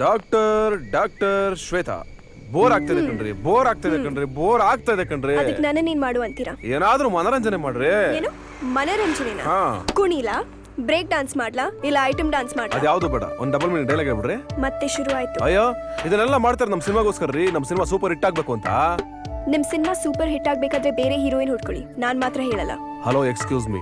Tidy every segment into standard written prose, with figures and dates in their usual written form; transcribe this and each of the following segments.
Doctor Shweta, bore ಆಗ್ತದೆ ಕಣ್ರಿ, bore ಆಗ್ತದೆ ಕಣ್ರಿ. ಅದಕ್ಕೆ ನನ್ನ ನೀನ್ ಮಾಡು ಅಂತೀರಾ? ಏನಾದ್ರೂ ಮನರಂಜನೆ ಮಾಡ್ರಿ. ಏನು ಮನರಂಜನೆನಾ? ಕುಣಿಲಾ, ಬ್ರೇಕ್ ಡಾನ್ಸ್ ಮಾಡ್ಲಾ, ಇಲ್ಲ ಐಟಮ್ ಡಾನ್ಸ್ ಮಾಡ್ಲಾ? ಅದ್ಯಾವ್ದು ಬೇಡ, ಒಂದ್ ಡಬಲ್ ಮೀನಿಂಗ್ ಡೈಲಾಗ್ ಹೇಳ್ಬಿಡ್ರಿ. ಮತ್ತೆ ಶುರು ಆಯ್ತು. ಅಯ್ಯೋ, ಇದನ್ನೆಲ್ಲ ಮಾಡ್ತಾರೆ ನಮ್ ಸಿನಿಮಾಗೋಸ್ಕರ ರೀ. ನಮ್ ಸಿನಿಮಾ ಸೂಪರ್ ಹಿಟ್ ಆಗ್ಬೇಕು ಅಂತ. ನಿಮ್ ಸಿನಿಮಾ ಸೂಪರ್ ಹಿಟ್ ಆಗ್ಬೇಕಾದ್ರೆ ಬೇರೆ ಹೀರೋಯಿನ್ ಹುಡ್ಕೊಳ್ಳಿ, ನಾನ್ ಮಾತ್ರ ಹೇಳಲ್ಲ. ಹಲೋ, ಎಕ್ಸ್ಕ್ಯೂಸ್ ಮೀ,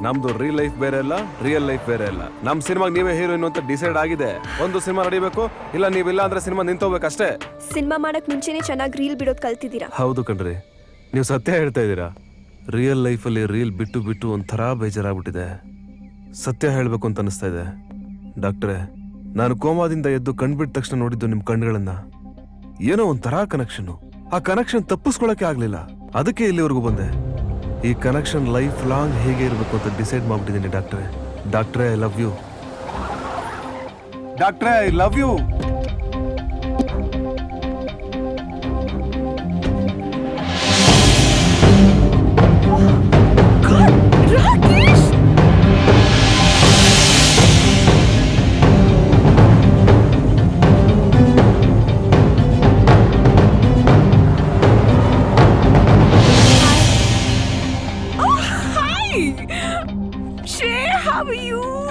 ನಮ್ದು ರಿಯಲ್ ಲೈಫ್ ಬೇರೆ ಅಲ್ಲ, ರಿಯಲ್ ಲೈಫ್ ಬೇರೆ ಅಲ್ಲ. ನಮ್ ಸಿನಿಮಾಗ್ ನೀವೇ ಹೀರೋಯಿನ್ ಅಂತ ಡಿಸೈಡ್ ಆಗಿದೆ. ಒಂದು ಸಿನಿಮಾ ನಡಿಬೇಕು, ಇಲ್ಲ ನೀವಿಲ್ಲ ಅಂದ್ರೆ ಸಿನಿಮಾ ನಿಂತೋಗ್ಬೇಕಷ್ಟೇ. ಸಿನಿಮಾ ಮಾಡಕ್ ಮುಂಚೆನೆ ಚೆನ್ನಾಗಿ ರೀಲ್ ಬಿಡೋದ್ ಕಲ್ತಿದ್ದೀರಾ. ಹೌದು ಕಣ್ರಿ, ನೀವು ಸತ್ಯ ಹೇಳ್ತಾ ಇದ್ದೀರಾ. ರಿಯಲ್ ಲೈಫಲ್ಲಿ ರೀಲ್ ಬಿಟ್ಟು ಬಿಟ್ಟು ಒಂಥರ ಬೇಜಾರಾಗ್ಬಿಟ್ಟಿದೆ. ಸತ್ಯ ಹೇಳ್ಬೇಕು ಅಂತ ಅನಿಸ್ತಾ ಇದೆ. ಡಾಕ್ಟ್ರೆ, ನಾನು ಕೋಮಾದಿಂದ ಎದ್ದು ಕಣ್ಬಿಟ್ಟ ತಕ್ಷಣ ನೋಡಿದ್ದು ನಿಮ್ ಕಣ್ಗಳನ್ನ. ಏನೋ ಒಂಥರ ಕನೆಕ್ಷನ್. ಆ ಕನೆಕ್ಷನ್ ತಪ್ಪಿಸ್ಕೊಳಕ್ಕೆ ಆಗ್ಲಿಲ್ಲ, ಅದಕ್ಕೆ ಇಲ್ಲಿವರೆಗೂ ಬಂದೆ. ಈ ಕನೆಕ್ಷನ್ ಲೈಫ್ ಲಾಂಗ್ ಹೇಗೆ ಇರಬೇಕು ಅಂತ ಡಿಸೈಡ್ ಮಾಡ್ಬಿಟ್ಟಿದ್ದೀನಿ. ಡಾಕ್ಟ್ರೆ ಐ ಲವ್ ಯು. ಡಾಕ್ಟ್ರೆ I love you.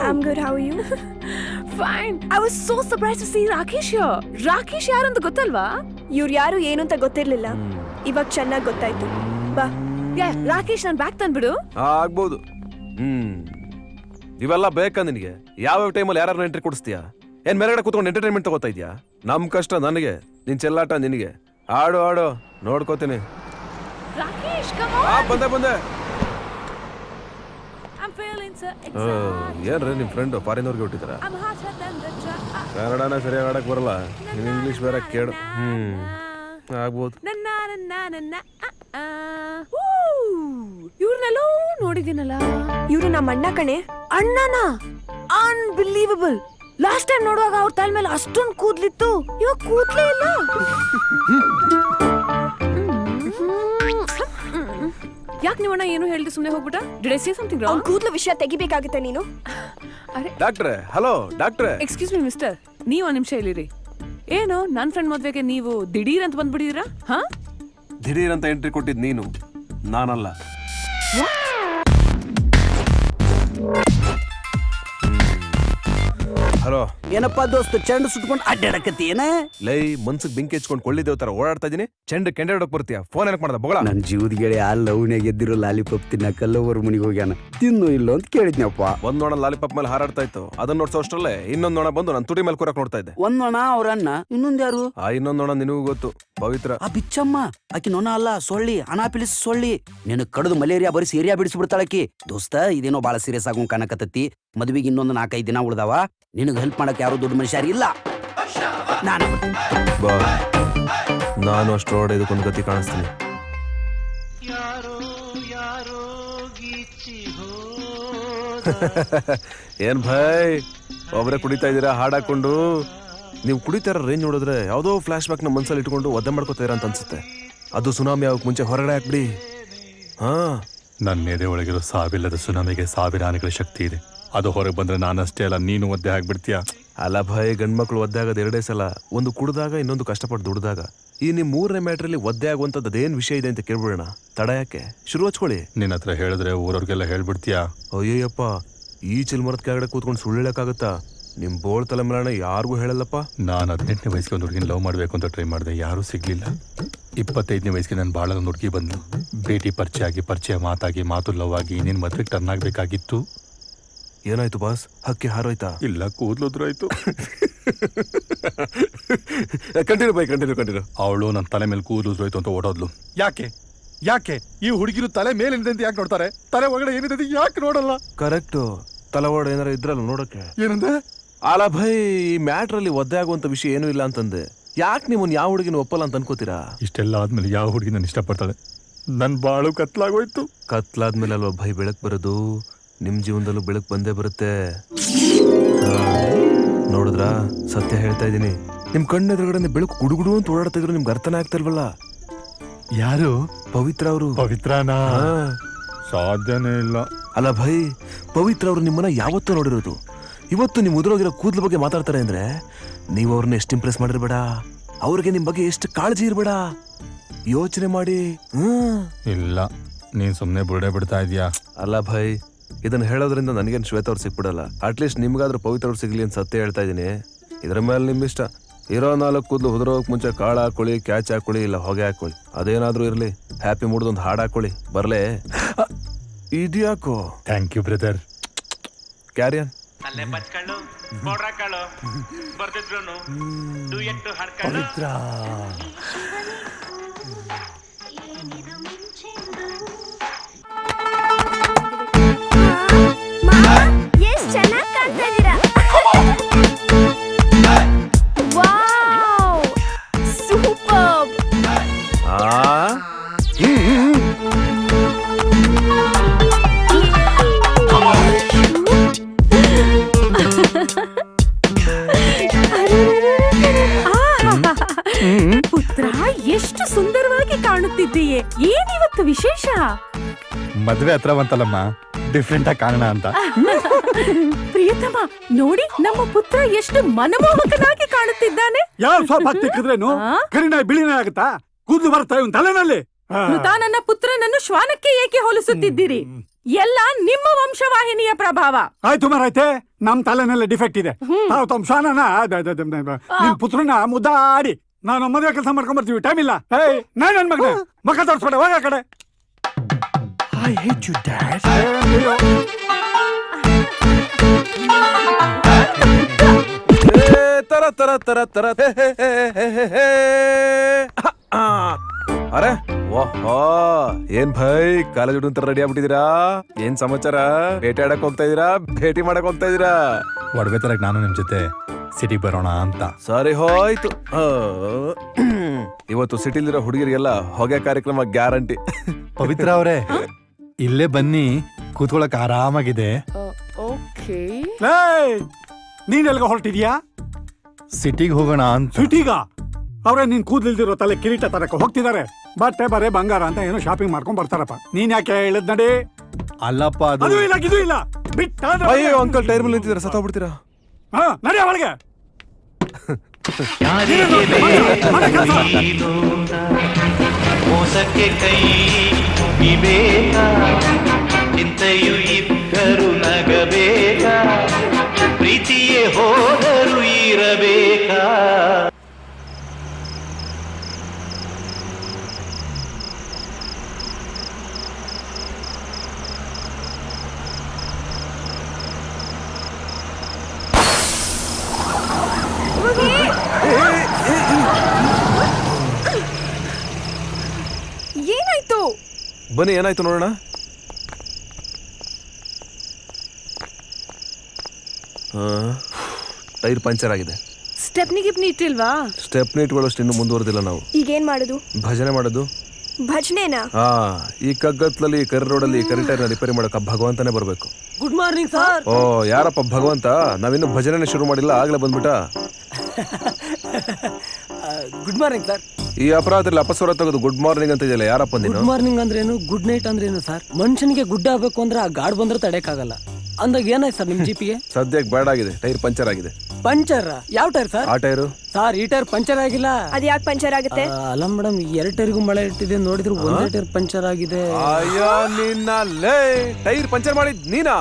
I'm good, how are you? Fine. I was so surprised to see Rakesh here. Rakesh ಯಾರು ಅಂತ ಗೊತ್ತಲ್ವಾ? ಇವ್ರು ಯಾರು ಏನು ಅಂತ ಗೊತ್ತಿರ್ಲಿಲ್ಲ, ಇವಾಗ ಚೆನ್ನಾಗಿ ಗೊತ್ತಾಯ್ತು. ಬಾ. ರಾಕೇಶ್ ನನ್ ಬ್ಯಾಗ್ ತಂದ್ಬಿಡು. ಆಗ್ಬೋದು. ಇವೆಲ್ಲ ಬೇಕಾ ನಿನಗೆ? ಯಾವ ಟೈಮಲ್ಲಿ ಯಾರು ಎಂಟ್ರಿ ಕೊಡಿಸ್ತೀಯಾ? ಏನ್ ಮೇಲ್ಗಡೆ ಕೂತ್ಕೊಂಡು ಎಂಟರ್ಟೈನ್ಮೆಂಟ್ ತಗೋತಾ ಇದ್ಯಾ? ನಮ್ ಕಷ್ಟ ನನಗೆ, ನಿನ್ ಚೆಲ್ಲಾಟ ನಿನಗೆ. ಆಡು ನೋಡ್ಕೋತೀನಿ. Rakesh come on. ಬಂದೆ. ಏನ್ರಿ ನಿಮ್ ಫ್ರೆಂಡ್ ಫಾರಿನ್ ಅವ್ರಿಗೆ ಹುಟ್ಟಿದಾರ? ಕನ್ನಡನ ಸರಿಯಾಗಿ ಆಡಕ್ ಬರಲ್ಲ, ಇಂಗ್ಲಿಷ್ ಬೇರೆ ಕೇಳು. ಆಗ್ಬೋದು. ಇವ್ರನ್ನೆಲ್ಲೋ ನೋಡಿದೀನಲ್ಲ. ಇವ್ರು ನಮ್ಮ ಅಣ್ಣ ಕಣೆ. ಅಣ್ಣನ? ಅನ್ಬಿಲೀವಬಲ್. ಲಾಸ್ಟ್ ಟೈಮ್ ನೋಡುವಾಗ ಅವ್ರ ತಲೆ ಮೇಲೆ ಅಷ್ಟೊಂದು ಕೂದ್ಲಿತ್ತು, ಇವಾಗ ಕೂದ್ಲೇ ಇಲ್ಲ. ಯಾಕೆ ನೀವಣ್ಣ ಏನು ಹೇಳ್ದೆ ಸುಮ್ಮನೆ ಹೋಗ್ಬಿಟ್ಟ? Did I say something wrong? ಕೂದ್ಲು ವಿಷಯ ತೆಗಿಬೇಕಾಗುತ್ತೆ ನೀನು. ಅರೆ ಡಾಕ್ಟ್ರೆ, ಹಲೋ ಡಾಕ್ಟ್ರೆ. ಎಕ್ಸ್ಕ್ಯೂಸ್ ಮಿ ಮಿಸ್ಟರ್, ನೀವು ಒಂದು ನಿಮಿಷ ಇಲ್ಲಿರಿ. ಏನು ನನ್ನ ಫ್ರೆಂಡ್ ಮದ್ವೆಗೆ ನೀವು ದಿಢೀರ್ ಅಂತ ಬಂದ್ಬಿಟ್ಟಿದ್ದೀರಾ? ಹಾ, ದಿಢೀರ್ ಅಂತ ಎಂಟ್ರಿ ಕೊಟ್ಟಿದ್ ನೀನು, ನಾನಲ್ಲ. ಹಲೋ, ಏನಪ್ಪ ದೋಸ್ತ, ಚೆಂಡು ಸುಟ್ಕೊಂಡು ಅಡ್ಡಾಡಕತ್ತಿ ಏನ? ಲೈ, ಮನ್ಸಿಗೆ ಬೆಂಕಿ ಹಚ್ಕೊಂಡು ಕೊಳ್ಳಿದೇವ್ ತರ ಓಡಾಡ್ತಾ ಇದೀನಿ. ಚೆಂಡು ಕೆಂಡಾಡಕ್ ಬರ್ತೀಯ? ಫೋನ್ ಏನಕ್ಕೆ ಮಾಡ್ದ ಬೊಗಳ? ನನ್ ಜೀವದ ಗೆಳೆ ಆ ಲವ್ನ್ಯಾಗ ಎದ್ದಿರೋ ಲಾಲಿಪಾಪ್ ತಿನ್ನಕ ಲವರ್ ಮನಿಗೆ ಹೋಗ್ಯಾನ. ತಿನ್ನು ಇಲ್ಲೋ ಅಂತ ಕೇಳಿದ್ನಪ್ಪ. ಒಂದ್ ನೋಣ ಲಾಲಿಪಾಪ್ ಮೇಲೆ ಹಾರಾಡ್ತಾ ಇತ್ತು, ಅದನ್ನ ನೋಡ್ಸೋ ಅಷ್ಟ್ರಲ್ಲೇ ಇನ್ನೊಂದ್ ನೋಣ ಬಂದು ನನ್ನ ತುಟಿ ಮೇಲೆ ಕೂರಕ್ ನೋಡ್ತಾ ಇದ್ದೆ. ಒಂದ್ ನೋಣ ಅವ್ರನ್ನ, ಇನ್ನೊಂದ್ ಯಾರು? ಆ ಇನ್ನೊಂದ್ ನೋಣ ನಿನಗೂ ಗೊತ್ತು, ಪವಿತ್ರ. ಆ ಬಿಚ್ಚಮ್ಮ, ಆಕಿ ನೊಣ ಅಲ್ಲ, ಸೊಳ್ಳಿ, ಅನಾಪಿಲಿಸ್ ಸೊಳ್ಳಿ. ನೀನು ಕಡದು ಮಲೇರಿಯಾ ಬರೀ ಏರಿಯಾ ಬಿಡಿಸ್ಬಿಡ್ತಾಳಕಿ. ದೋಸ್ತ, ಇದೇನೋ ಬಾಳ ಸೀರಿಯಸ್ ಆಗೋನ್ ಕಾಣಕತ್ತತಿ. ಮದ್ವಿಗೆ ಇನ್ನೊಂದು 4-5 ದಿನ ಉಳ್ದಾವ. ನಿನಗೆ ಹೆಲ್ಪ್ ಮಾಡಕ್ ಯಾರು ದೊಡ್ಡ ಮನುಷ್ಯರು ಇಲ್ಲ. ನಾನು ಅಷ್ಟರೊಳಗೆ ಇದಕ್ಕೊಂದು ಗತಿ ಕಾಣಿಸ್ತೀನಿ. ಏನ್ ಭಾಯ್, ಒಬ್ರೆ ಕುಡಿತಾ ಇದೀರಾ ಹಾಡಾಕೊಂಡು? ನೀವು ಕುಡಿತಾರ ರೇಂಜ್ ನೋಡಿದ್ರೆ ಯಾವ್ದೋ ಫ್ಲಾಶ್ ಬ್ಯಾಕ್ ನ ಮನ್ಸಲ್ಲಿ ಇಟ್ಕೊಂಡು ಒದ್ದೆ ಮಾಡ್ಕೋತೀರಾ ಅಂತ ಅನ್ಸುತ್ತೆ. ಅದು ಸುನಾಮಿ ಆಗೋಕ್ ಮುಂಚೆ ಹೊರಗಡೆ ಹಾಕ್ಬಿಡಿ. ನನ್ನ ಎದೆ ಒಳಗಿರೋ ಸಾವಿಲ್ಲದ ಸುನಾಮಿಗೆ 1000 ಆನೆಗಳ ಶಕ್ತಿ ಇದೆ. ಅದು ಹೊರಗೆ ಬಂದ್ರೆ ನಾನಷ್ಟೇ ಅಲ್ಲ, ನೀನು ಒದ್ದೆ ಆಗ್ಬಿಡ್ತೀಯ. ಅಲ್ಲ ಭಾಯ್, ಗಂಡ್ಮಕ್ಳು ಒದ್ದೆ ಆಗೋದು 2 ಸಲ, ಒಂದು ಕುಡ್ದಾಗ, ಇನ್ನೊಂದು ಕಷ್ಟಪಟ್ಟು ದುಡ್ದಾಗ. ಈ ನಿಮ್ 3ನೇ ಮ್ಯಾಟ್ರಲ್ಲಿ ಒದ್ದೆ ಆಗುವಂತದ್ದು ಅದೇನ್ ವಿಷಯ ಇದೆ ಅಂತ ಕೇಳ್ಬಿಡೋಣ. ತಡ ಯಾಕೆ, ಶುರು ಹಚ್ಕೊಳ್ಳಿ. ನಿನ್ನ ಹತ್ರ ಹೇಳಿದ್ರೆ ಊರವ್ರಿಗೆಲ್ಲ ಹೇಳ್ಬಿಡ್ತೀಯಾ? ಅಯ್ಯಯ್ಯಪ್ಪ, ಈ ಚಿಲ್ಮರದ ಕೆಳಗಡೆ ಕೂತ್ಕೊಂಡು ಸುಳ್ಳು ಹೇಳಕ್ಕಾಗತ್ತಾ? ನಿಮ್ ಬೋಳ್ ತಲೆ ಮೇಲಣ ಯಾರಿಗೂ ಹೇಳಲ್ಲಪ್ಪ. ನಾನು 18ನೇ ವಯಸ್ಸಿಗೆ ಒಂದು ಹುಡುಗಿನ ಲವ್ ಮಾಡ್ಬೇಕು ಅಂತ ಟ್ರೈ ಮಾಡಿದೆ, ಯಾರೂ ಸಿಗ್ಲಿಲ್ಲ. 25ನೇ ವಯಸ್ಸಿಗೆ ನಾನು ಬಾಳ ಒಂದು ಹುಡುಗಿ ಬಂದು ಭೇಟಿ ಪರಿಚಯ ಮಾತಾಗಿ ಮಾತು ಲವ್ ಆಗಿ ನಿನ್ ಮದ್ವೆಗೆ ಟರ್ನ್ ಆಗ್ಬೇಕಾಗಿತ್ತು. ಏನಾಯ್ತು ಬಾಸ್? ಹಕ್ಕಿ ಹಾರೋಯ್ತಾ? ಇಲ್ಲ, ಕೂದ್ಲುದ್ರಾಯ್ತು. ಕಂಟಿನ್ಯೂ. ಅವಳು ನನ್ನ ತಲೆ ಮೇಲೆ ಕೂದ್ಲುದ್ರಾಯ್ತು ಅಂತ ಓಡೋದ್ಲು. ಯಾಕೆ ಈ ಹುಡುಗಿರು ತಲೆ ಮೇಲೆ ಏನಿದೆ ಅಂತ ಯಾಕೆ ನೋಡ್ತಾರೆ? ತಲೆ ಒಳಗಡೆ ಏನಿದೆ ಯಾಕೆ ನೋಡಲ್ಲ? ಕರೆಕ್ಟ್, ತಲೆ ಒಳಗಡೆ ಏನಾರ ಇದ್ರಲ್ಲ ನೋಡಕ್ಕೆ. ಏನಂದ್ರೆ? ಅಲ್ಲ ಭಯ್, ಈ ಮ್ಯಾಟ್ರಲ್ಲಿ ಒದ್ದೆ ಆಗುವಂತ ವಿಷಯ ಏನೂ ಇಲ್ಲ ಅಂತಂದೆ. ಯಾಕೆ ನಿಮ್ಮನ್ನ ಯಾವ ಹುಡುಗಿನ ಒಪ್ಪಲ್ಲ ಅಂತ ಅನ್ಕೋತೀರಾ? ಇಷ್ಟೆಲ್ಲ ಆದ್ಮೇಲೆ ಯಾವ ಹುಡುಗಿ ನಾನು ಇಷ್ಟಪಡ್ತಾಳೆ? ನನ್ ಬಾಳು ಕತ್ಲಾಗೋಯ್ತು. ಕತ್ಲಾದ್ಮೇಲೆ ಅಲ್ವಾ ಭಯ್ ಬೆಳಕ್ ಬರೋದು. ನಿಮ್ ಜೀವನದಲ್ಲೂ ಬೆಳಕು ಬಂದೇ ಬರುತ್ತೆ. ನೋಡಿದ್ರಾ, ಸತ್ಯ ಹೇಳ್ತಾ ಇದೀನಿ. ನಿಮ್ ಕಣ್ಣೆದುರುಗಡೆ ಬೆಳಕು ಗುಡುಗುಡು ಅಂತ ಓಡಾಡ್ತಾ ಇದ್ರು, ನಿಮ್ಗೆ ಅರ್ಥನೇ ಆಗ್ತಿಲ್ವಲ್ಲ. ಯಾರು? ಪವಿತ್ರ ಅವರು. ಪವಿತ್ರನಾ? ಸಾಧ್ಯನೇ ಇಲ್ಲ. ಅಲ್ಲ ಭಯ್, ಪವಿತ್ರ ಅವರು ನಿಮ್ಮನ್ನ ಯಾವತ್ತೂ ನೋಡಿರೋದು. ಇವತ್ತು ನಿಮ್ ಉದುರೋಗಿರೋ ಕೂದಲ ಬಗ್ಗೆ ಮಾತಾಡ್ತಾರೆ ಅಂದ್ರೆ ನೀವು ಅವ್ರನ್ನ ಎಷ್ಟು ಇಂಪ್ರೆಸ್ ಮಾಡಿರ್ಬೇಡ, ಅವ್ರಿಗೆ ನಿಮ್ ಬಗ್ಗೆ ಎಷ್ಟು ಕಾಳಜಿ ಇರ್ಬೇಡ. ಯೋಚನೆ ಮಾಡಿ. ಇಲ್ಲ, ನೀನ್ ಸುಮ್ನೆ ಬುರ್ಡೆ ಬಿಡ್ತಾ ಇದೀಯಾ. ಅಲ್ಲ ಭೈ, ಇದನ್ನ ಹೇಳೋದ್ರಿಂದ ನನಗೇನು ಶ್ವೇತ ಅವ್ರು ಸಿಕ್ಬಿಡಲ್ಲ. ಅಟ್ಲೀಸ್ಟ್ ನಿಮ್ಗಾದ್ರೂ ಪವಿತ್ರ ಅವ್ರು ಸಿಗ್ಲಿ ಅಂತ ಸತ್ಯ ಹೇಳ್ತಾ ಇದೀನಿ. ಇದ್ರ ಮೇಲೆ ನಿಮ್ ಇಷ್ಟ. ಇರೋ 4 ಕೂದಲು ಉದುರೋಕ್ ಮುಂಚೆ ಕಾಳು ಹಾಕೊಳ್ಳಿ, ಕ್ಯಾಚ್ ಹಾಕೊಳ್ಳಿ, ಇಲ್ಲ ಹೊಗೆ ಹಾಕೊಳ್ಳಿ, ಅದೇನಾದ್ರೂ ಇರ್ಲಿ. ಹ್ಯಾಪಿ ಮೂಡ್ದೊಂದು ಹಾಡು ಹಾಕೊಳ್ಳಿ. ಬರ್ಲೆ ಇದ್ಯಾಕೋ? Thank you brother. ಕ್ಯಾರಿಯನ್ ಅಲ್ಲೇ ಬಚ್ಕಳ್ಳು ಕೊಡ್ರಕಳು ಬರ್ದಿದ್ರು ಡುಯೆಟ್ ಹಾಡ್ಕಳ್ಳು. ಎಷ್ಟ್ ಚೆನ್ನಾಗಿ ಕಾಣ್ತಾ ಇದ್ದೀರಾ. Wow, super. ಪುತ್ರ, ಎಷ್ಟು ಸುಂದರವಾಗಿ ಕಾಣುತ್ತಿದ್ದೀಯೆ. ಏನಿವತ್ತು ವಿಶೇಷ? ಮದ್ವೆ ಹತ್ರ ಬಂತಲ್ಲಮ್ಮ, ಡಿಫ್ರೆಂಟ್ ಆಗಿ ಕಾಣೋಣ ಅಂತ. ಪ್ರಿಯತಮ, ನೋಡಿ ನಮ್ಮ ಪುತ್ರ ಎಷ್ಟು ಮನಮೋಹಕನಾಗಿ ಕಾಣುತ್ತಿದ್ದಾನೆ. ಯಾರು ಸ್ವಲ್ಪ ತಿಕ್ಕಿದ್ರೇನು ಕರಿನಾಯಿ ಬಿಳಿನಾಯಿ ಆಗುತ್ತಾ? ಕೂದಲು ಬರ್ತಾ ಇವನ್ ತಲೆನಲ್ಲಿ. ನನ್ನ ಪುತ್ರನನ್ನು ಶ್ವಾನಕ್ಕೆ ಏಕೆ ಹೋಲಿಸುತ್ತಿದ್ದೀರಿ? ಎಲ್ಲ ನಿಮ್ಮ ವಂಶವಾಹಿನಿಯ ಪ್ರಭಾವ. ಆಯ್ತು ಮಾರಾಯ್ತೆ, ನಮ್ ತಲೆನಲ್ಲಿ ಡಿಫೆಕ್ಟ್ ಇದೆ. ತಾವು ತಮ್ಮ ಶಾನನ ನಿಮ್ ಪುತ್ರನ ಮುದ್ದಾಡಿ ನಾನು ಮದುವೆ ಕೆಲಸ ಮಾಡ್ಕೊಂಡ್ ಬರ್ತೀವಿ. ಟೈಮ್ ಇಲ್ಲ. ಏಯ್, ನನ್ ಮಗನೇ ಮಕ್ಕ ತೋರ್ಸ್ಬೇಡ, ಹೋಗ ಆ ಕಡೆ. I hate you dad. ತರ ತರ ತರ ತರ. ಅರೆ ಓಹೋ, ಏನ್ ಭೈ, ಕಾಲೇಜ್ ಹುಡುಗಂತರ ರೆಡಿ ಆಗ್ಬಿಟ್ಟಿದೀರಾ? ಏನ್ ಸಮಾಚಾರ? ಭೇಟಿ ಆಡಕ್ ಹೋಗ್ತಾ ಇದೀರಾ? ಭೇಟಿ ಮಾಡಕ್ ಹೋಗ್ತಾ ಇದೀರಾ? ಒಡವೆ ತರಕ್ ನಾನು ನಿಮ್ ಜೊತೆ ಸಿಟಿ ಬರೋಣ ಅಂತ. ಸರಿ ಹೋಯ್ತು. ಇವತ್ತು ಸಿಟಿಲಿರೋ ಹುಡುಗಿರಿಗೆಲ್ಲ ಹೊಗೆ ಕಾರ್ಯಕ್ರಮ ಗ್ಯಾರಂಟಿ. ಪವಿತ್ರ ಅವರೇ, ಇಲ್ಲೇ ಬನ್ನಿ, ಕೂತ್ಕೊಳಕ್ ಆರಾಮಾಗಿದೆ. ಏಯ್, ನೀನ್ ಎಲ್ಗ ಹೊರಟಿದ್ಯಾ? ಸಿಟಿಗೆ ಹೋಗೋಣ ಅಂತ. ಸಿಟಿಗ? ಅವ್ರೆ ನೀನ್ ಕೂದಲಿಲ್ದಿರೋ ತಲೆ ಕಿರೀಟ ತರಕ ಹೋಗ್ತಿದ್ದಾರೆ. ಬಟ್ಟೆ ಬರೆ ಬಂಗಾರ ಅಂತ ಏನೋ ಶಾಪಿಂಗ್ ಮಾಡ್ಕೊಂಡ್ ಬರ್ತಾರಪ್ಪ. ನೀನ್ ಯಾಕೆ ಹೇಳಿದ್ ನಡಿ? ಅಲ್ಲಪ್ಪ, ಅದು ಇಲ್ಲ, ಇದು ಇಲ್ಲ, ಬಿಟ್ಟ. ಅಯ್ಯೋ ಅಂಕಲ್, ಟೈರ್ ಮೇಲೆ ನಿಂತಿದ್ದಾರೆ, ಸತ್ತೋಗ್ಬಿಡ್ತೀರಾ? ಹಾ, ನಡಿ ಅವಳಿಗೆ. ಮೋಸಕ್ಕೆ ಕೈ ಮುಗಿಬೇಕ, ಚಿಂತೆಯು ಇದ್ದರು ನಗಬೇಕ, ಪ್ರೀತಿಯೇ ಹೋದರು ಇರಬೇಕಾ. ಏನಾಯ್ತು? ಬನ್ನಿ, ಏನಾಯ್ತು ನೋಡೋಣ. ಟೈರ್ ಪಂಚರ್ ಆಗಿದೆ. ಸ್ಟೆಪ್ನಿ ಗಿಪ್ನಿ ಇಟ್ಟಿಲ್ವಾ? ಸ್ಟೆಪ್ನಿ ಇಟ್ಕೊಳ್ಳೋಷ್ಟು ಇನ್ನೂ ಮುಂದುವರೆದಿಲ್ಲ ನಾವು. ಈಗೇನ್ ಮಾಡೋದು? ಭಜನೆ ಮಾಡೋದು. ಭಜನೆನಾ? ಹಾ, ಈ ಕಗ್ಗತ್ಲಲ್ಲಿ ಕರಿ ರೋಡಲ್ಲಿ ಕರಿ ಟೈರ್ನ ರಿಪೇರಿ ಮಾಡಕ ಭಗವಂತನೇ ಬರ್ಬೇಕು. Good morning sir. ಓ, ಯಾರಪ್ಪ ಭಗವಂತ? ನಾವಿನ್ನು ಭಜನೆ ಶುರು ಮಾಡಿಲ್ಲ, ಆಗ್ಲೇ ಬಂದ್ಬಿಟ್ಟ. Good morning sir. ಈ ಅಪರಾಧದಲ್ಲಿ ಅಪಸ್ವರ ತೆಗೆದು ಗುಡ್ ಮಾರ್ನಿಂಗ್ ಅಂತ ಇದೆಯಲ್ಲ, ಯಾರಪ್ಪ ನೀನು? ಗುಡ್ ಮಾರ್ನಿಂಗ್ ಅಂದ್ರೇನು, ಗುಡ್ ನೈಟ್ ಅಂದ್ರೇನು ಸರ್? ಮನುಷ್ಯನಿಗೆ ಗುಡ್ ಆಗ್ಬೇಕು ಅಂದ್ರೆ ಆ ಗಾಡ್ ಬಂದ್ರೆ ತಡೆಯಕ್ಕಾಗಲ್ಲ. ಅಂದಾಗ ಏನಾಯ್ತು ಸರ್ ನಿಮ್ ಜಿಪಿಗೆ? ಸದ್ಯಕ್ಕೆ ಬ್ಯಾಡ್ ಆಗಿದೆ, ಟೈರ್ ಪಂಚರ್ ಆಗಿದೆ. ಪಂಚರ್? ಯಾವ ಟೈರ್ ಸರ್? ಆ ಟೈರು. ಸರ್, ಈ ಟೈರ್ ಪಂಚರ್ ಆಗಿಲ್ಲ. ಅದ್ ಯಾಕೆ ಪಂಚರ್ ಆಗುತ್ತೆ? ಅಲ್ಲ ಮೇಡಮ್, 2 ಟೈರ್ಗೂ ಮಳೆ ಇಟ್ಟಿದೆ, ನೋಡಿದ್ರು ಒಂದೇ ಟೈರ್ ಪಂಚರ್ ಆಗಿದೆ. ಅಯ್ಯೋ ನಿನ್ನ, ಟೈರ್ ಪಂಚರ್ ಮಾಡಿದ್ ನೀನಾ?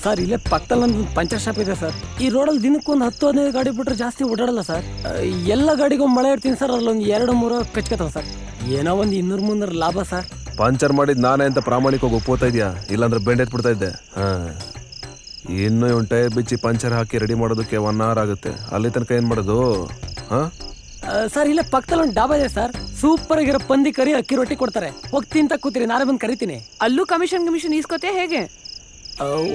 ಸರ್, ಇಲ್ಲೇ ಪಕ್ಕದಲ್ಲಿ ಒಂದು ಪಂಚರ್ ಶಾಪ್ ಇದೆ ಸರ್. ಈ ರೋಡಲ್ಲಿ ದಿನಕ್ಕೊಂದು 10-15 ಗಾಡಿ ಬಿಟ್ರೆ ಜಾಸ್ತಿ ಓಡಾಡಲ್ಲ ಸರ್. ಎಲ್ಲ ಗಾಡಿಗೂ ಮಳೆ ಇಡ್ತೀನಿ ಸರ್, ಅಲ್ಲೊಂದು 2-3 ಕಚ್ಕತಾವ ಸರ್. ಏನೋ ಒಂದು 200-300 ಲಾಭ ಸರ್. ಪಂಚರ್ ಮಾಡಿದ್ ನಾನೇ ಅಂತ ಪ್ರಾಮಾಣಿಕವಾಗಿ ಒಪ್ಪೋತಾ ಇದೆಯಾ? ಇಲ್ಲಾಂದ್ರೆ ಬೆಂಡೆತ್ಬಿಡ್ತಾ ಇದ್ದೆ. ಇನ್ನು ಇವ್ನು ಟೈರ್ ಬಿಚ್ಚಿ ಪಂಚರ್ ಹಾಕಿ ರೆಡಿ ಮಾಡೋದಕ್ಕೆ 1 hour ಆಗುತ್ತೆ. ಅಲ್ಲಿ ತನಕ ಏನ್ ಮಾಡೋದು? ಸರ್, ಇಲ್ಲೇ ಪಕ್ಕದಲ್ಲಿ ಒಂದು ಡಾಬಾ ಇದೆ ಸರ್. ಸೂಪರ್ ಆಗಿರೋ ಪಂದಿ ಕರಿ, ಅಕ್ಕಿ ರೊಟ್ಟಿ ಕೊಡ್ತಾರೆ. ಹೋಗಿ ತಿಂತ ಕೂತೀರಿ, ನಾನೇ ಬಂದು ಕರಿತೀನಿ. ಅಲ್ಲೂ ಕಮಿಷನ್ ಈಸ್ಕೊತೆ ಹೇಗೆ?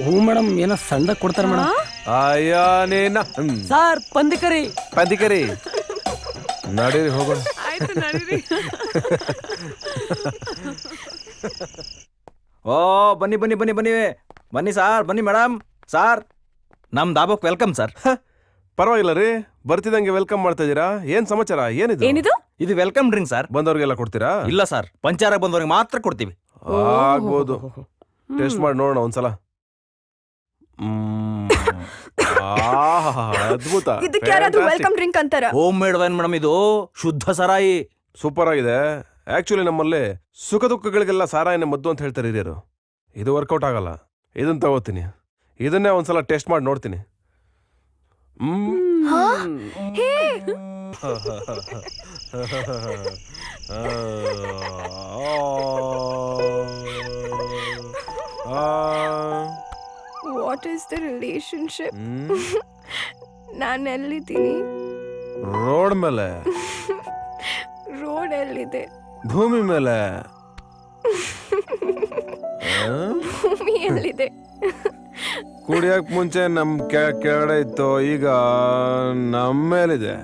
ಹ್ಞೂ ಮೇಡಮ್, ಏನೋ ಸಣ್ಣದಾಗ ಕೊಡ್ತಾರೆ ಮೇಡಮ್. ಅಯ್ಯೋ ನೀನ, ಸರ್, ಪಂದಿ ಕರಿ. ಪಂದಿಕರಿ, ನಡೀರಿ ಹೋಗೋಣ. ಆಯ್ತು, ನಡೀರಿ. ಓ, ಬನ್ನಿ ಬನ್ನಿ ಬನ್ನಿ ಬನ್ನಿ ಬನ್ನಿ ಸಾರ್, ಬನ್ನಿ ಮೇಡಮ್. ಸಾರ್, ನಮ್ ದಾಬಾಕ್ ವೆಲ್ಕಮ್ ಸರ್. ಪರವಾಗಿಲ್ಲ ರೀ, ಬರ್ತಿದಂಗೆ ವೆಲ್ಕಮ್ ಮಾಡ್ತಾ ಇದೀರಾ. ಏನ್ ಸಮಾಚಾರ? ಏನಿದು? ಇದು ವೆಲ್ಕಮ್ ಡ್ರಿಂಕ್ ಸರ್. ಬಂದವ್ರಿಗೆಲ್ಲ ಕೊಡ್ತೀರಾ? ಇಲ್ಲ ಸರ್, ಪಂಚಾರ ಬಂದವ್ರಿಗೆ ಮಾತ್ರ ಕೊಡ್ತೀವಿ. ಆಗ್ಬೋದು. ಟೇಸ್ಟ್ ಮಾಡಿ ನೋಡೋಣ ಒಂದ್ಸಲ. ಅದ್ಭುತ. ಇದಕ್ಕೆ ಯಾರಾದ್ರೂ ವೆಲ್ಕಮ್ ಡ್ರಿಂಕ್ ಅಂತಾರ? ಹೋಮ್ ಮೇಡ್ ವೈನ್ ಮೇಡಮ್, ಇದು ಶುದ್ಧ ಸರಾಯಿ. ಸೂಪರ್ ಆಗಿದೆ. ಆಕ್ಚುಲಿ ನಮ್ಮಲ್ಲಿ ಸುಖ ದುಃಖಗಳಿಗೆಲ್ಲ ಸಾರಾಯನ ಮದ್ದು ಅಂತ ಹೇಳ್ತಾರೆ ಹಿರಿಯರು. ಇದು ವರ್ಕೌಟ್ ಆಗಲ್ಲ. ಇದನ್ನ ತಗೋತೀನಿ. ಇದನ್ನೇ ಒಂದ್ಸಲ ಟೆಸ್ಟ್ ಮಾಡಿ ನೋಡ್ತೀನಿ. What is the relationship? ನಾನು ಎಲ್ಲಿದ್ದೀನಿ? ರೋಡ್ ಮೇಲೆ. ರೋಡ್ ಎಲ್ಲಿದೆ? ಭೂಮಿ ಮೇಲೆ. ಭೂಮಿ ಎಲ್ಲಿದೆ? ಕುಡಿಯಕ್ ಮುಂಚೆ ನಮ್ ಕೆಳಗಡೆ ಇತ್ತು, ಈಗ ನಮ್ಮ ಮೇಲಿದೆ.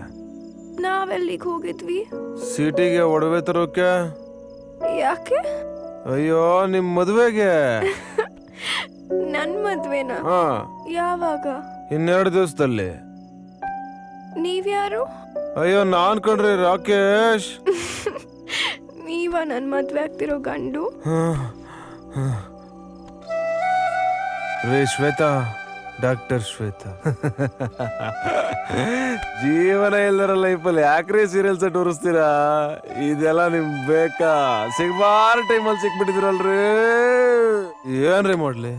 ನಾವೆಲ್ಲಿಗೆ ಹೋಗಿದ್ವಿ? ಸಿಟಿಗೆ ಒಡವೆ ತರೋಕೆ. ಯಾಕೆ? ಅಯ್ಯೋ ನಿಮ್ ಮದ್ವೆಗೆ. ನನ್ ಮದ್ವೆನಾ? ಹಾ, ಯಾವಾಗ? 2 ದಿವಸದಲ್ಲಿ. ನೀವ್ಯಾರು? ಅಯ್ಯೋ ನಾನ್ ಕಣ್ರಿ ರಾಕೇಶ್. ನೀವ ನನ್ ಮದ್ವೆ ಆಗ್ತಿರೋ ಗಂಡು? ರೇ ಶ್ವೇತಾ, ಡಾಕ್ಟರ್ ಶ್ವೇತಾ. ಜೀವನ ಎಲ್ಲರ ಲೈಫಲ್ಲಿ ಯಾಕ್ರಿ ಸೀರಿಯಲ್ ಸೆಟ್ ಉರಿಸ್ತೀರಾ? ಇದೆಲ್ಲ ನಿಮ್ ಬೇಕಾ? ಸಿಗ್ಬಾರ ಟೈಮಲ್ಲಿ ಸಿಕ್ಬಿಟ್ಟಿದ್ರಲ್ರಿ. ಏನ್ರಿ ಮಾಡ್ಲಿ?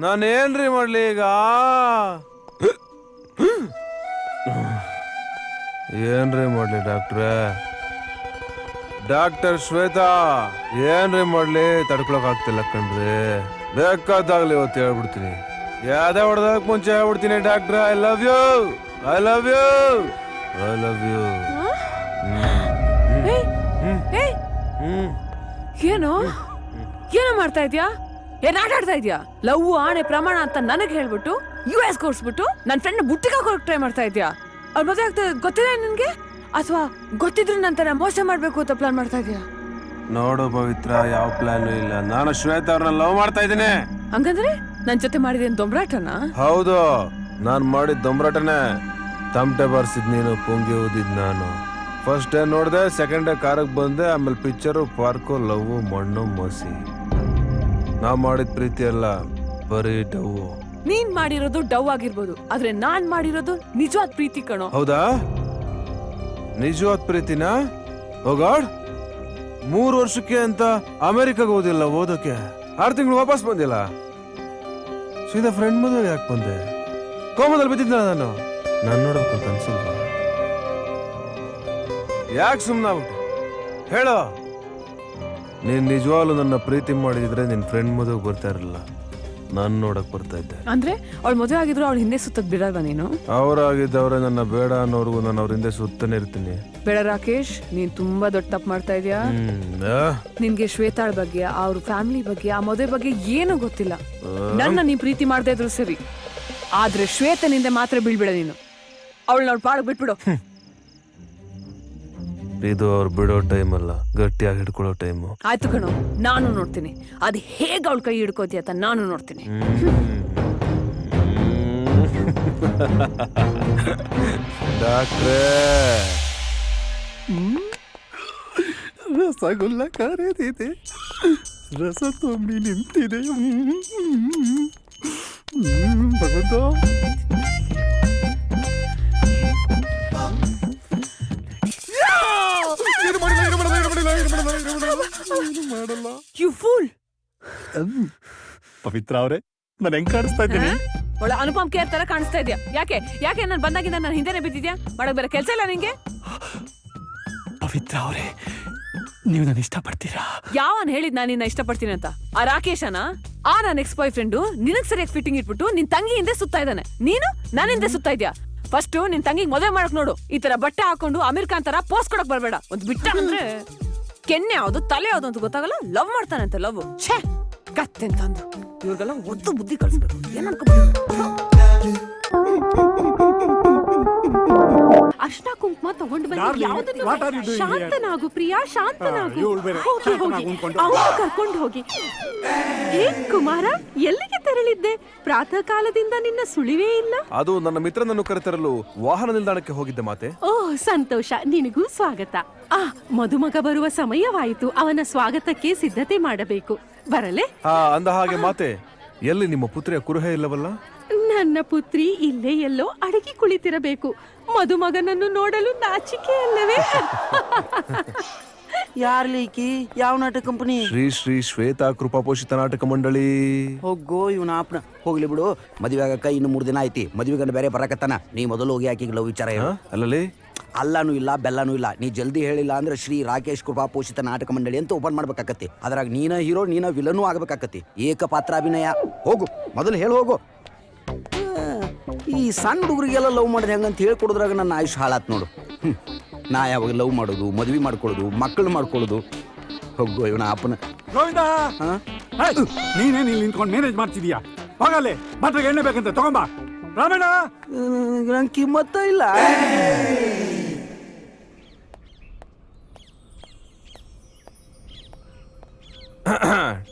ನಾನೇನ್ರಿ ಮಾಡ್ಲಿ ಈಗ? ಏನ್ರಿ ಮಾಡ್ಲಿ ಡಾಕ್ಟ್ರೇ? ಡಾಕ್ಟರ್ ಶ್ವೇತಾ, ಏನ್ರಿ ಮಾಡ್ಲಿ? ತಡ್ಕೊಳಕ್ ಆಗ್ತಿಲ್ಲ ಕಣ್ರಿ. ಬೇಕಾದಾಗ್ಲಿ ಇವತ್ತು ಹೇಳ್ಬಿಡ್ತೀನಿ. ಯಾವ್ದೇ ಹೊಡೆದಕ್ ಮುಂಚೆ ಹೇಳ್ಬಿಡ್ತೀನಿ doctor, I love you, I love you, I love you. ಏನು ಏನೋ ಮಾಡ್ತಾ ಇದ್ಯಾ? ಏನ್ ಆಟ ಆಡ್ತಾ ಇದ್ಯಾ? ಲವ್ ಆಣೆ ಪ್ರಮಾಣ ಅಂತ ನನಗ್ ಹೇಳ್ಬಿಟ್ಟು US ಕೊಡ್ಸ್ಬಿಟ್ಟು ನನ್ ಫ್ರೆಂಡ್ ಬುಟ್ಟಿಗೆ ಹಾಕೋಕ್ ಟ್ರೈ ಮಾಡ್ತಾ ಇದ್ಯಾ? ಅವ್ರ ಮದುವೆ ಆಗ್ತದೆ ಗೊತ್ತಿದೆ ನಿನ್ಗೆ? ಅಥವಾ ಗೊತ್ತಿದ್ರು ನಂತರ ಮೋಸ ಮಾಡ್ಬೇಕು ಅಂತ ಪ್ಲಾನ್ ಮಾಡ್ತಾ ಇದ್ಯಾ? ನೋಡು ಪವಿತ್ರ, ಯಾವ ಪ್ಲಾನ್ ಇಲ್ಲ. ನಾನು ಶ್ವೇತಾ ಅವ್ರನ್ನ ಲವ್ ಮಾಡ್ತಾ ಇದ್ದೀನಿ. ಹಂಗಂದ್ರೆ ನನ್ ಜೊತೆ ಮಾಡಿದೇನ್ ದೊಂಬ್ರಾಟನ? ಹೌದು, ನಾನ್ ಮಾಡಿದ ದೊಂಬ್ರಾಟನೆ. ತಮಟೆ ಬರ್ಸಿದ್ ನೀನು, ಪುಂಗಿ ಊದಿದ್ ನಾನು. ಫಸ್ಟ್ ಡೇ ನೋಡ್ದೆ, ಸೆಕೆಂಡ್ ಡೇ ಕಾರಕ್ ಬಂದೆ, ಆಮೇಲೆ ಪಿಕ್ಚರು, ಪಾರ್ಕು, ಲವ್, ಮಣ್ಣು, ಮಸಿ. ನಾವ್ ಮಾಡಿದ ಪ್ರೀತಿ ಅಲ್ಲ, ಬರೀ ಡವ್. ನೀನ್ ಮಾಡಿರೋದು ಡವ್ ಆಗಿರ್ಬೋದು, ಆದ್ರೆ ನಾನ್ ಮಾಡಿರೋದು ನಿಜವಾದ ಪ್ರೀತಿ ಕಣೋ. ಹೌದಾ? ನಿಜವಾದ ಪ್ರೀತಿನ? ಓ ಗಾಡ್, 3 ವರ್ಷಕ್ಕೆ ಅಂತ ಅಮೆರಿಕಾಗ ಓದಿಲ್ಲ, ಓದೋಕೆ 6 ತಿಂಗಳು ವಾಪಸ್ ಬಂದಿಲ್ಲ. ಸೀದಾ ಫ್ರೆಂಡ್ ಮದುವೆಗೆ ಯಾಕೆ ಬಂದೆ? ಕೋಮದಲ್ಲಿ ಬಿದ್ದಿದ್ದ ನಾನು ನೋಡ್ಬೇಕು ಅಂತ ಅನ್ಸಿಲ್ವ? ಯಾಕೆ ಸುಮ್ಮನಾಗ್ಬಿಟ್ಟೆ ಹೇಳೋ? ನೀನ್ ನಿಜವಾಗ್ಲೂ ನನ್ನ ಪ್ರೀತಿ ಮಾಡಿದ್ರೆ ನಿನ್ ಫ್ರೆಂಡ್ ಮದುವೆಗೆ ಬರ್ತಾ ಇರಲಿಲ್ಲ, ನಾನು ನೋಡಕ್ ಬರ್ತಾ ಇದ್ದೆ. ಅಂದ್ರೆ ಅವಳು ಮದುವೆ ಆಗಿದ್ರು ಅವಳು ಹಿಂದೆ ಸುತ್ತದ್ ಬಿಡಲ್ವಾ ನೀನು? ಅವರಾಗಿದ್ದವ್ರೆ ನನ್ನ ಬೇಡ ಅನ್ನೋರ್ಗು ನಾನು ಅವ್ರ ಹಿಂದೆ ಸುತ್ತನೇ ಇರ್ತೀನಿ. ಬೇಡ ರಾಕೇಶ್, ನೀನ್ ತುಂಬಾ ದೊಡ್ಡ ತಪ್ಪು ಮಾಡ್ತಾ ಇದೀಯಾ. ನಿನ್ಗೆ ಶ್ವೇತಾಳ್ ಬಗ್ಗೆ, ಅವ್ರ ಫ್ಯಾಮಿಲಿ ಬಗ್ಗೆ, ಆ ಮದುವೆ ಬಗ್ಗೆ ಏನೂ ಗೊತ್ತಿಲ್ಲ. ನನ್ನ ನೀ ಪ್ರೀತಿ ಮಾಡ್ತಾ ಇದ್ರು ಸರಿ, ಆದ್ರೆ ಶ್ವೇತನಿಂದ ಮಾತ್ರ ಬೀಳ್ಬೇಡ ನೀನು. ಅವಳನ್ನ ಅವ್ಳ ಪಾಳಗ್ ಬಿಟ್ಬಿಡು. ಇದು ಅವ್ರು ಬಿಡೋ ಟೈಮ್ ಅಲ್ಲ, ಗಟ್ಟಿಯಾಗಿ ಹಿಡ್ಕೊಳ್ಳೋ ಟೈಮು. ಆಯ್ತು ಕಣೋ, ನಾನು ನೋಡ್ತೀನಿ ಅದ್ ಹೇಗ ಅವಳ ಕೈ ಹಿಡ್ಕೋತಿ ಅಂತ ನಾನು ನೋಡ್ತೀನಿ. ಡಾಕ್ಟ್ರೇ, ರಸಗುಲ್ಲ ಕರೆದಿದೆ, ರಸ ತುಂಬಿ ನಿಂತಿದೆ. ಭಗವಂತ, ಯು ಫೂಲ್. ಪವಿತ್ರ ಅವರೇ, ನಾನು ಹೆಂಗ್ ಕಾಣಿಸ್ತಾ ಇದ್ದೀನಿ? ಒಳ್ಳೆ ಅನುಪಮ್ ಕೇರ್ ತರ ಕಾಣಿಸ್ತಾ ಇದ್ಯಾ. ಯಾಕೆ ಯಾಕೆ ನಾನು ಬಂದಾಗಿಂದ ನಾನು ಹಿಂದೆನೆ ಬಿದ್ದಿದ್ಯಾ? ಮಾಡಕ್ ಬೇರೆ ಕೆಲಸ ಇಲ್ಲ ನಿಂಗೆ? ಪವಿತ್ರ ಅವರೇ, ನೀವು ನನ್ನ ಇಷ್ಟಪಡ್ತೀರಾ? ಯಾವನ್ ಹೇಳಿದ್ ನಾನು ನಿನ್ನ ಇಷ್ಟಪಡ್ತೀನಿ ಅಂತ? ಆ ರಾಕೇಶನ? ಆ ನನ್ನ ಎಕ್ಸ್ ಬಾಯ್ ಫ್ರೆಂಡು ನಿನಗ್ ಸರಿಯಾಗಿ ಫಿಟ್ಟಿಂಗ್ ಇಟ್ಬಿಟ್ಟು ನಿನ್ ತಂಗಿ ಹಿಂದೆ ಸುತ್ತಾ ಇದ್ದಾನೆ. ನೀನು ನನ್ನ ಹಿಂದೆ ಸುತ್ತಾ ಇದ್ಯಾ? ಫಸ್ಟ್ ನಿನ್ ತಂಗಿಗೆ ಮದುವೆ ಮಾಡಕ್ ನೋಡು. ಈ ತರ ಬಟ್ಟೆ ಹಾಕೊಂಡು ಅಮೀರ್ ಖಾನ್ ತರ ಪೋಸ್ ಕೊಡಕ್ ಬರ್ಬೇಡ. ಒಂದ್ ಬಿಟ್ಟ ಅಂದ್ರೆ ಕೆನ್ನೆ ಯಾವ್ದು ತಲೆ ಯಾವ್ದು ಅಂತ ಗೊತ್ತಾಗಲ್ಲ. ಲವ್ ಮಾಡ್ತಾನಂತೆ. ಲವ್ ಛೇ ಕತ್ತೆಂತಂದು ಇವ್ರಿಗೆಲ್ಲ ಒದ್ದು ಬುದ್ಧಿ ಕಳಿಸ್ಬೇಕು. ಏನ್ ಅರ್ಶನ ಕುಂಕುಮ ತಗೊಂಡು ಬಂದು ಶಾಂತನಾಗು ಪ್ರಿಯಾ, ಶಾಂತನಾಗು. ಹೋಗಿ ಹೋಗಿ ಅವನು ಕರ್ಕೊಂಡು ಹೋಗಿ. ಹೇ ಕುಮಾರ, ಎಲ್ಲಿಗೆ ತೆರಳಿದ್ದೆ? ಪ್ರಾತಃ ಕಾಲದಿಂದ ನಿನ್ನ ಸುಳಿವೇ ಇಲ್ಲ. ಅದು ನನ್ನ ಮಿತ್ರನನ್ನು ಕರೆತರಲು ವಾಹನ ನಿಲ್ದಾಣಕ್ಕೆ ಹೋಗಿದ್ದೆ ಮಾತೆ. ಓಹ್ ಸಂತೋಷ, ನಿನಗೂ ಸ್ವಾಗತ. ಮದುಮಗ ಬರುವ ಸಮಯವಾಯಿತು. ಅವನ ಸ್ವಾಗತಕ್ಕೆ ಸಿದ್ಧತೆ ಮಾಡಬೇಕು. ಬರಲೇ? ಅಂದ ಹಾಗೆ ಮಾತೆ, ಎಲ್ಲಿ ನಿಮ್ಮ ಪುತ್ರಿಯ ಕುರುಹೆ ಇಲ್ಲವಲ್ಲ? ನನ್ನ ಪುತ್ರಿ ಇಲ್ಲೇ ಎಲ್ಲೋ ಅಡಗಿ ಕುಳಿತಿರಬೇಕು. ಮದುಮಗನನ್ನು ನೋಡಲು ನಾಚಿಕೆ ಅಲ್ಲವೇ? ಯಾರ್ಲಿಕ್ಕಿ ಯಾವ ನಾಟಕ ಕಂಪನಿ? ಶ್ರೀ ಶ್ರೀ ಶ್ವೇತಾ ಕೃಪಾ ಪೋಷಿತ ನಾಟಕ ಮಂಡಳಿ. ಹೋಗೋ ಇವನ ಆಪ್ನ ಹೋಗ್ಲಿ ಬಿಡು. ಮದುವೆ ಆಗಕ್ಕ ಇನ್ನು 3 ದಿನ ಐತಿ. ಮದುವೆ ಗಂಡ ಬೇರೆ ಬರಕತ್ತಾನ. ನೀ ಮೊದಲು ಹೋಗಿ ಆಕಿಗೆ ಲವ್ ವಿಚಾರ ಹೇಳು. ಅಲ್ಲಲ್ಲಿ ಅಲ್ಲನೂ ಇಲ್ಲ ಬೆಲ್ಲನೂ ಇಲ್ಲ. ನೀ ಜಲ್ದಿ ಹೇಳಿಲ್ಲ ಅಂದ್ರೆ ಶ್ರೀ ರಾಕೇಶ್ ಕೃಪಾ ಪೋಷಿತ ನಾಟಕ ಮಂಡಳಿ ಅಂತ ಓಪನ್ ಮಾಡ್ಬೇಕಾಕತಿ. ಅದ್ರಾಗ ನೀನ ಹೀರೋ ನೀನ ವಿಲನೂ ಆಗ್ಬೇಕಾಕತಿ. ಏಕಪಾತ್ರಾಭಿನಯ. ಹೋಗು ಮೊದಲು ಹೇಳಿ ಹೋಗು. ಈ ಸಣ್ಣ ಹುಡುಗರಿಗೆಲ್ಲ ಲವ್ ಮಾಡಿದೆ ಹೆಂಗಂತ ಹೇಳ್ಕೊಡಿದ್ರಾಗ ನನ್ನ ಆಯುಷ್ ಹಾಳಾತ್ ನೋಡು. ನಾ ಯಾವಾಗ ಲವ್ ಮಾಡೋದು, ಮದ್ವೆ ಮಾಡ್ಕೊಳ್ಳೋದು, ಮಕ್ಕಳು ಮಾಡ್ಕೊಳ್ಳೋದು. ಹೋಗೋ ಇವನ ಅಪ್ಪನ. ಗೋವಿಂದ, ನೀನೇನು ಇಲ್ಲಿ ನಿಂತ್ಕೊಂಡು ಮ್ಯಾನೇಜ್ ಮಾಡ್ತಿದೀಯಾ? ಹೋಗಲ್ಲೇ ಮಾತ್ರ ಎಣ್ಣೆ ಬೇಕಂತ ತಗೊಂಬ. ರಾಮಣ್ಣ, ನಂಗೆ ಕಿಮ್ಮತ್ತ ಇಲ್ಲ.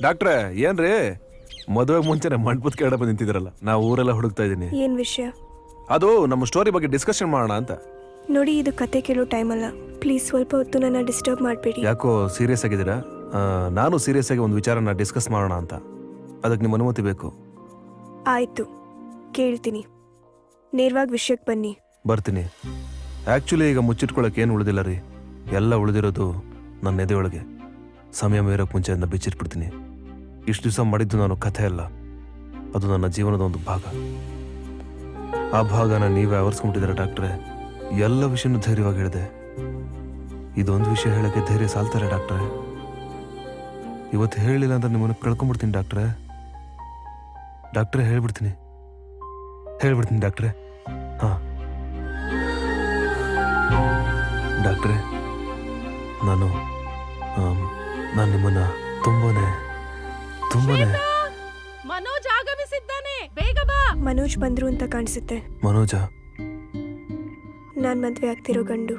ಡಾಕ್ಟ್ರೆ ಏನ್ರಿ ಮದುವೆಗೆ ಮುಂಚೆನೆ ಮಂಟಪದ ಕೆಳಗಡೆ ಬಂದು ನಿಂತಿದ್ರಲ್ಲ, ನಾವು ಊರೆಲ್ಲ ಹುಡುಕ್ತಾ ಇದೀನಿ. ಏನ್ ವಿಷಯ? ಅದು ನಮ್ಮ ಸ್ಟೋರಿ ಬಗ್ಗೆ ಡಿಸ್ಕಷನ್ ಮಾಡೋಣ ಅಂತ. ನೋಡಿ, ಇದು ಕತೆ ಕೇಳೋ ಟೈಮ್ ಅಲ್ಲ. ಪ್ಲೀಸ್ ಸ್ವಲ್ಪ ಹೊತ್ತು ನನ್ನ ಡಿಸ್ಟರ್ಬ್ ಮಾಡಬೇಡಿ. ಯಾಕೋ ಸೀರಿಯಸ್ ಆಗಿದ್ದೀರಾ? ನಾನು ಸೀರಿಯಸ್ ಆಗಿ ಒಂದು ವಿಚಾರನ ಡಿಸ್ಕಸ್ ಮಾಡೋಣ ಅಂತ. ಅದಕ್ಕೆ ನಿಮ್ಮ ಅನುಮತಿ ಬೇಕು. ಆಯ್ತು, ಕೇಳ್ತೀನಿ. ನೇರವಾಗಿ ವಿಷಯಕ್ಕೆ ಬನ್ನಿ. ಬರ್ತೀನಿ. ಆ್ಯಕ್ಚುಲಿ ಈಗ ಮುಚ್ಚಿಟ್ಕೊಳಕ್ಕೆ ಏನು ಉಳಿದಿಲ್ಲ ರೀ. ಎಲ್ಲ ಉಳಿದಿರೋದು ನನ್ನ ಎದೆ ಒಳಗೆ. ಸಮಯ ಮೀರೋಕ್ಕೆ ಮುಂಚೆಯಿಂದ ಬಿಚ್ಚಿಟ್ಬಿಡ್ತೀನಿ. ಇಷ್ಟು ದಿವಸ ಮಾಡಿದ್ದು ನಾನು ಕಥೆ ಅಲ್ಲ, ಅದು ನನ್ನ ಜೀವನದ ಒಂದು ಭಾಗ. ಆ ಭಾಗನ ನೀವೇ ಆವರಿಸ್ಕೊಂಬಿಟ್ಟಿದ್ದೀರ ಡಾಕ್ಟ್ರೆ. ಎಲ್ಲ ವಿಷಯನೂ ಧೈರ್ಯವಾಗಿ ಹೇಳಿದೆ. ಇದೊಂದು ವಿಷಯ ಹೇಳಕ್ಕೆ ಧೈರ್ಯ ಸಾಲ್ತಾರೆ ಡಾಕ್ಟ್ರೆ. ಇವತ್ತು ಹೇಳಿಲ್ಲ ಅಂದ್ರೆ ನಿಮ್ಮನ್ನು ಕಳ್ಕೊಂಡ್ಬಿಡ್ತೀನಿ ಡಾಕ್ಟ್ರೆ. ಡಾಕ್ಟ್ರೆ ಹೇಳ್ಬಿಡ್ತೀನಿ ಡಾಕ್ಟ್ರೆ. ಹಾ ಡಾಕ್ಟ್ರೆ, ನಾನು ನಿಮ್ಮನ್ನ ತುಂಬಾನೇ ಮನೋಜ್ ಆಗಮಿಸಿದ್ದಾನೆ, ಬೇಗ ಬಾ. ಮನೋಜ್ ಬಂದ್ರು ಅಂತ ಕಾಣಿಸುತ್ತೆ. ಮನೋಜ? ನಾನ್ ಮದ್ವೆ ಆಗ್ತಿರೋ ಗಂಡು.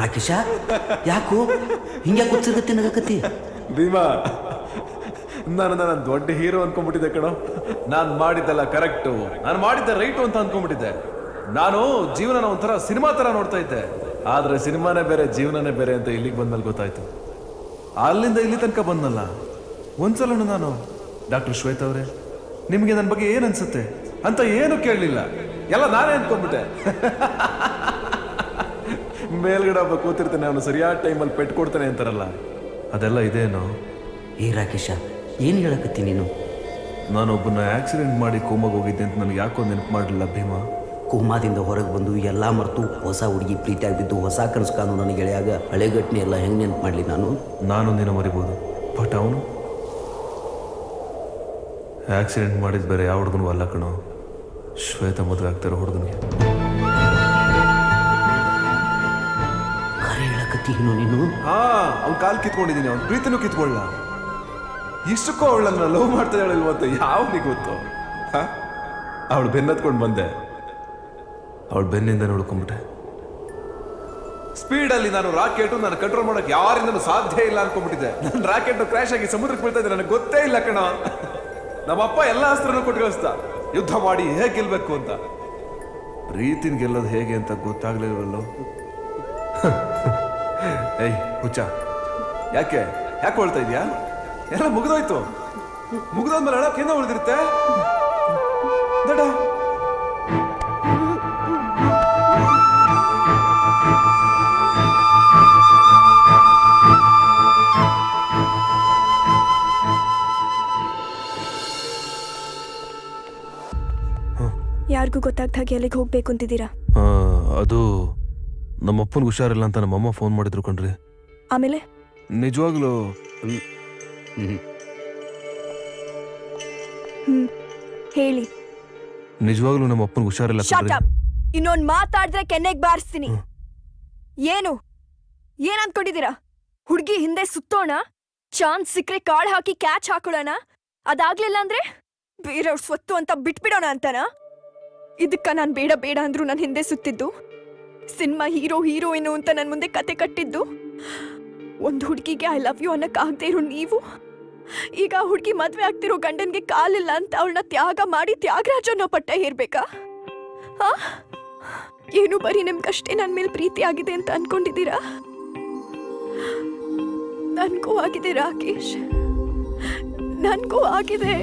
ರಾಕೇಶ, ಯಾಕೋ ಹಿಂಗ್ಯಾ ಕೂತ್ಸಿರ್ಗತ್ತಿ ನಗಕತ್ತಿ? ಭೀಮಾ, ನನ್ನ ದೊಡ್ಡ ಹೀರೋ ಅನ್ಕೊಂಡ್ಬಿಟ್ಟಿದ್ದೆ ಕಣೋ. ನಾನು ಮಾಡಿದ್ದೆಲ್ಲ ಕರೆಕ್ಟು, ನಾನು ಮಾಡಿದ್ದೆ ರೈಟು ಅಂತ ಅನ್ಕೊಂಡ್ಬಿಟ್ಟಿದ್ದೆ. ನಾನು ಜೀವನನ ಒಂಥರ ಸಿನಿಮಾ ತರ ನೋಡ್ತಾ ಇದ್ದೆ. ಆದ್ರೆ ಸಿನಿಮಾನೇ ಬೇರೆ, ಜೀವನನೇ ಬೇರೆ ಅಂತ ಇಲ್ಲಿಗೆ ಬಂದ್ಮೇಲೆ ಗೊತ್ತಾಯ್ತು. ಅಲ್ಲಿಂದ ಇಲ್ಲಿ ತನಕ ಬಂದಲ್ಲ ಒಂದ್ಸಲ ನಾನು, ಡಾಕ್ಟರ್ ಶ್ವೇತಾ ಅವರೇ ನಿಮಗೆ ನನ್ನ ಬಗ್ಗೆ ಏನ್ ಅನ್ಸುತ್ತೆ ಅಂತ ಏನು ಕೇಳಲಿಲ್ಲ. ಎಲ್ಲ ನಾನೇ ಅನ್ಕೊಂಡ್ಬಿಟ್ಟೆ. ಮೇಲ್ಗಡೆ ಒಬ್ಬ ಕೂತಿರ್ತಾನೆ, ಅವನು ಸರಿಯಾದ ಟೈಮಲ್ಲಿ ಪೆಟ್ಟು ಕೊಡ್ತಾನೆ ಅಂತಾರಲ್ಲ, ಅದೆಲ್ಲ ಇದೇನೋ. ಏ ರಾಕೇಶ, ಏನು ಹೇಳಕತ್ತಿ ನೀನು? ನಾನೊಬ್ಬನ ಆಕ್ಸಿಡೆಂಟ್ ಮಾಡಿ ಕೋಮಾಗ ಹೋಗಿದ್ದೆ ಅಂತ ನನಗೆ ಯಾಕೋ ನೆನಪು ಮಾಡಲಿಲ್ಲ ಭೀಮಾ. ಕೋಮಾದಿಂದ ಹೊರಗೆ ಬಂದು ಎಲ್ಲ ಮರೆತು ಹೊಸ ಹುಡುಗಿ ಪ್ರೀತಿ ಆಗಿದ್ದು ಹೊಸ ಕನಸು ಕಾನು ನನಗೆ ಗೆಳೆಯಾಗ ಹಳೆ ಘಟನೆ ಎಲ್ಲ ಹೆಂಗೆ ನೆನಪು ಮಾಡಲಿ ನಾನು ದಿನ ಮರಿಬೋದು, ಬಟ್ ಅವನು ಆಕ್ಸಿಡೆಂಟ್ ಮಾಡಿದ ಬೇರೆ ಯಾವ ಹುಡುಗನೂ ಅಲ್ಲ ಕಣೋ. ಶ್ವೇತಾ ಮದುವೆ ಆಗ್ತಾರೋ ಹುಡುಗನಿಗೆ. ಖರೆ ಹೇಳಕತ್ತೀನೋ ನೀನು? ಅವ್ನ ಕಾಲು ಕಿತ್ಕೊಂಡಿದ್ದೀನಿ, ಅವ್ನ ಪ್ರೀತಿನೂ ಕಿತ್ಕೊಳ್ಳ. ಇಷ್ಟಕ್ಕೂ ಅವಳನ್ನ ಲವ್ ಮಾಡ್ತಾ ಹೇಳಿಲ್ವ ಅಂತ ಯಾವನಿಗೆ ಗೊತ್ತು? ಅವಳು ಬೆನ್ನತ್ಕೊಂಡು ಬಂದೆ, ಅವಳು ಬೆನ್ನಿಂದ ನೋಡ್ಕೊಂಡ್ಬಿಟ್ಟೆ. ಸ್ಪೀಡಲ್ಲಿ ನಾನು ರಾಕೆಟ್ ನಾನು ಕಂಟ್ರೋಲ್ ಮಾಡೋಕೆ ಯಾರಿಂದನೂ ಸಾಧ್ಯ ಇಲ್ಲ ಅನ್ಕೊಂಡ್ಬಿಟ್ಟಿದ್ದೆ. ನನ್ನ ರಾಕೆಟ್ ಕ್ರ್ಯಾಶ್ ಆಗಿ ಸಮುದ್ರಕ್ಕೆ ಬೀಳ್ತಾ ಇದ್ದೆ, ನನಗೆ ಗೊತ್ತೇ ಇಲ್ಲ ಕಣ. ನಮ್ಮಪ್ಪ ಎಲ್ಲ ಅಸ್ತ್ರನೂ ಕೊಟ್ಟು ಕಳಿಸ್ದ, ಯುದ್ಧ ಮಾಡಿ ಹೇಗೆ ಗೆಲ್ಬೇಕು ಅಂತ. ಪ್ರೀತಿನ ಗೆಲ್ಲೋದು ಹೇಗೆ ಅಂತ ಗೊತ್ತಾಗ್ಲಿಲ್ವಲ್ಲೋ. ಏಯ್ ಹುಚ್ಚ, ಯಾಕೆ ಹೇಳ್ತಾ ಇದೀಯಾ? ಎಲ್ಲ ಮುಗಿದೋಯ್ತು. ಮುಗಿದೋದ್ಮೇಲೆ ಹೇಳೋಕೆ ಏನೋ ಉಳಿದಿರುತ್ತೆ. ಯಾರಿಗೂ ಗೊತ್ತಾಗ್ದ ಹಾಗೆ ಅಲ್ಲಿಗೆ ಹೋಗ್ಬೇಕು ಅಂತಿದ್ದೀರಾ? ಅದು ನಮ್ಮಪ್ಪನಿಗೆ ಹುಷಾರಿಲ್ಲ ಅಂತ ನಮ್ಮಮ್ಮ ಫೋನ್ ಮಾಡಿದ್ರು ಕಣ್ರಿ. ಆಮೇಲೆ ನಿಜವಾಗ್ಲೂ ಹೇಳಿ. ನಿಜವಾಗ್ಲೂ ನಮ್ಮ ಅಪ್ಪನಿಗೆ ಹುಷಾರಿಲ್ಲ ಕಣ್ರಿ. ಇನ್ನೊಂದ್ ಮಾತಾಡಿದ್ರೆ ಕೆನ್ನೆಗ್ ಬಾರಿಸ್ತೀನಿ. ಏನು ಏನ್ ಅನ್ಕೊಂಡಿದ್ದೀರಾ? ಹುಡ್ಗಿ ಹಿಂದೆ ಸುತ್ತೋಣ, ಚಾನ್ಸ್ ಸಿಕ್ರೆ ಕಾಳು ಹಾಕಿ ಕ್ಯಾಚ್ ಹಾಕೊಳ್ಳೋಣ, ಅದಾಗ್ಲಿಲ್ಲ ಅಂದ್ರೆ ಬೇರೆಯವ್ರ ಸ್ವತ್ತು ಅಂತ ಬಿಟ್ಬಿಡೋಣ ಅಂತನ? ಇದಕ್ಕ ನಾನ್ ಬೇಡ ಬೇಡ ಅಂದ್ರು ನನ್ ಹಿಂದೆ ಸುತ್ತಿದ್ದು, ಸಿನಿಮಾ ಹೀರೋ ಹೀರೋಯಿನು ಅಂತ ನನ್ ಮುಂದೆ ಕತೆ ಕಟ್ಟಿದ್ದು, ಒಂದು ಹುಡುಗಿಗೆ ಐ ಲವ್ ಯು ಅನ್ನಕ್ ಆಗದೆ ಇರೋ ನೀವು ಈಗ ಹುಡುಗಿ ಮದ್ವೆ ಆಗ್ತಿರೋ ಗಂಡನ್ಗೆ ಕಾಲಿಲ್ಲ ಅಂತ ಅವಳನ್ನ ತ್ಯಾಗ ಮಾಡಿ ತ್ಯಾಗರಾಜ ಅನ್ನೋ ಪಟ್ಟ ಹೇರ್ಬೇಕಾ? ಏನು ಬರೀ ನಿಮ್ಗಷ್ಟೇ ನನ್ ಮೇಲೆ ಪ್ರೀತಿ ಆಗಿದೆ ಅಂತ ಅನ್ಕೊಂಡಿದ್ದೀರಾ? ನನ್ಗೂ ಆಗಿದೆ ರಾಕೇಶ್, ನನ್ಗೂ ಆಗಿದೆ.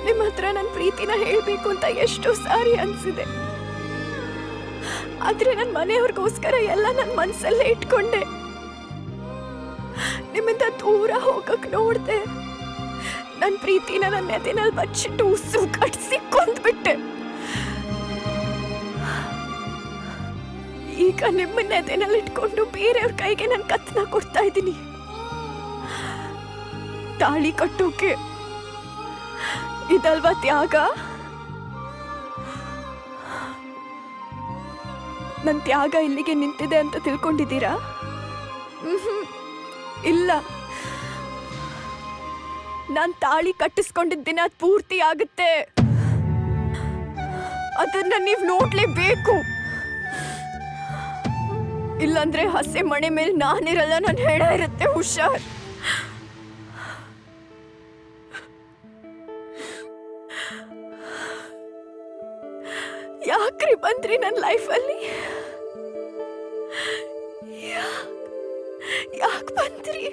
ನಿಮ್ಮ ಹತ್ರ ನನ್ನ ಪ್ರೀತಿನ ಹೇಳ್ಬೇಕು ಅಂತ ಎಷ್ಟೋ ಸಾರಿ ಅನ್ಸಿದೆ. ಆದ್ರೆ ನನ್ನ ಮನೆಯವ್ರಿಗೋಸ್ಕರ ಎಲ್ಲ ನನ್ನ ಮನ್ಸಲ್ಲೇ ಇಟ್ಕೊಂಡೆ. ನಿಮ್ಮಿಂದ ದೂರ ಹೋಗಕ್ ನೋಡ್ದೆ. ನನ್ನ ಪ್ರೀತಿನ ನನ್ನ ಎದೆನಲ್ಲಿ ಬಚ್ಚಿಟ್ಟು ಉಸು ಕಟ್ಸಿ ಕೊಂದ್ಬಿಟ್ಟೆ. ಈಗ ನಿಮ್ಮನ್ನ ಎದೆನಲ್ಲಿ ಇಟ್ಕೊಂಡು ಬೇರೆಯವ್ರ ಕೈಗೆ ನಾನು ಕತ್ನ ಕೊಡ್ತಾ ಇದ್ದೀನಿ. ತಾಳಿ ಕಟ್ಟೋಕೆ ಇದಲ್ವಾ ತ್ಯಾಗ? ನನ್ ತ್ಯಾಗ ಇಲ್ಲಿಗೆ ನಿಂತಿದೆ ಅಂತ ತಿಳ್ಕೊಂಡಿದ್ದೀರಾ? ಇಲ್ಲ, ನಾನ್ ತಾಳಿ ಕಟ್ಟಿಸ್ಕೊಂಡಿದ್ದ ದಿನ ಪೂರ್ತಿ ಆಗುತ್ತೆ. ಅದನ್ನ ನೀವ್ ನೋಡ್ಲೇಬೇಕು. ಇಲ್ಲಾಂದ್ರೆ ಹಸೆ ಮಣೆ ಮೇಲೆ ನಾನಿರಲ್ಲ, ನನ್ ಹೆಣ ಇರುತ್ತೆ. ಹುಷಾರ್. ಯಾಕ್ರಿ ಬಂದ್ರಿ ನನ್ನ ಲೈಫಲ್ಲಿ? ಯಾಕ್ ಬಂದ್ರಿ?